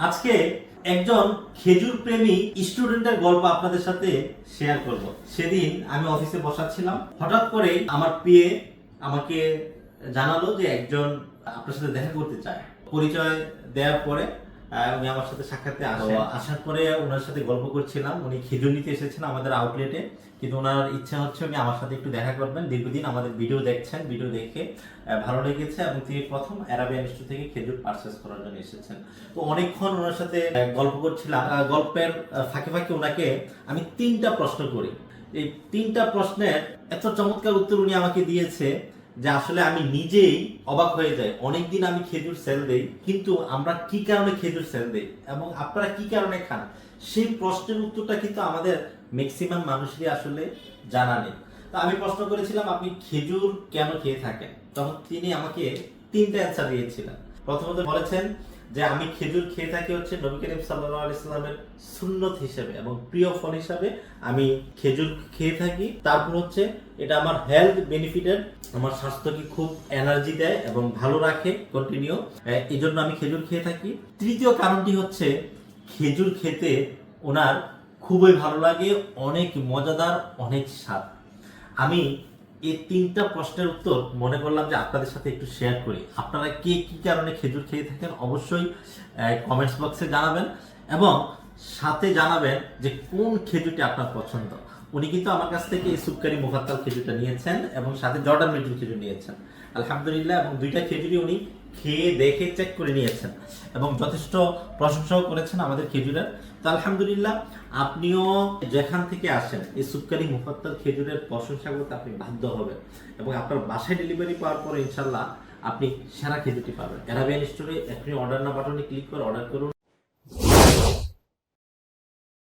আজকে একজন খেজুর প্রেমী স্টুডেন্টের গল্প আপনাদের সাথে শেয়ার করব। সেদিন আমি অফিসে বসাচ্ছিলাম, হঠাৎ করেই আমার পিএ আমাকে জানালো যে একজন আপনার সাথে দেখা করতে চায়। পরিচয় দেওয়ার পরে উনি আমার সাথে সাক্ষাৎতে আসার পরে ওনার সাথে গল্প করছিলাম। উনি খেজুর নিতে এসেছেন আমাদের আউটলেটে, কিন্তু ওনার ইচ্ছা হচ্ছে উনি আমার সাথে একটু দেখা করবেন। দীর্ঘদিন আমাদের ভিডিও দেখছেন, ভিডিও দেখে ভালো লেগেছে এবং তিনি প্রথম অ্যারাবিয়ান স্টোর থেকে খেজুর পারচেস করার জন্য এসেছেন। তো অনেকক্ষণ ওনার সাথে গল্প করছিলাম। গল্পের ফাঁকে ফাঁকে ওনাকে আমি 3টা প্রশ্ন করি। এই 3টা প্রশ্নের এত চমৎকার উত্তর উনি আমাকে দিয়েছে যে আসলে আমি নিজেই অবাক হয়ে যাই। অনেকদিন আমি খেজুর সেল দেই, কিন্তু আমরা কি কারণে খেজুর সেল দেই এবং আপনারা কি কারণে খান, সেই প্রশ্নের উত্তরটা কিন্তু আমাদের ম্যাক্সিমাম মানুষেরই আসলে জানা নেই। তো আমি প্রশ্ন করেছিলাম আপনি খেজুর কেন খেয়ে থাকেন, তখন তিনি আমাকে 3টা অ্যান্সার দিয়েছিলেন। প্রথমত বলেছেন যে আমি খেজুর খেয়ে থাকি হচ্ছে নবী করিম সাল্লাল্লাহু আলাইহি সাল্লামের সুন্নত হিসেবে এবং প্রিয় ফল হিসাবে আমি খেজুর খেয়ে থাকি। তারপর হচ্ছে এটা আমার হেলথ বেনিফিটেড, আমার স্বাস্থ্যকে খুব এনার্জি দেয় এবং ভালো রাখে কন্টিনিউ, এই জন্য আমি খেজুর খেয়ে থাকি। তৃতীয় কারণটি হচ্ছে খেজুর খেতে ওনার খুবই ভালো লাগে, অনেক মজাদার, অনেক স্বাদ। আমি এই 3টা প্রশ্নের উত্তর মনে করলাম যে আপনাদের সাথে একটু শেয়ার করি। আপনারা কে কি কারণে খেজুর খেয়ে থাকেন অবশ্যই কমেন্টস বক্সে জানাবেন এবং সাথে জানাবেন যে কোন খেজুরটি আপনার পছন্দ। উনি কিন্তু আমার কাছ থেকে এই সুপকারি মুফাত্তাল খেজুরটা নিয়েছেন এবং সাথে জর্ডান মিল্টন খেজুর নিয়েছেন আলহামদুলিল্লাহ, এবং 2টা খেজুরই উনি খেয়ে দেখে চেক করে নিয়েছেন এবং যথেষ্ট প্রশংসাও করেছেন আমাদের খেজুরের। তো আলহামদুলিল্লাহ, আপনিও যেখান থেকে আসেন এই সুপকারি মুফাত্তাল খেজুরের প্রশংসা করতে আপনি বাধ্য হবেন এবং আপনার বাসায় ডেলিভারি পাওয়ার পরে ইনশাল্লাহ আপনি সেরা খেজুরটি পাবেন। অ্যারাবিয়ান স্টোরে এখনই অর্ডার না বাটনে ক্লিক করে অর্ডার করুন।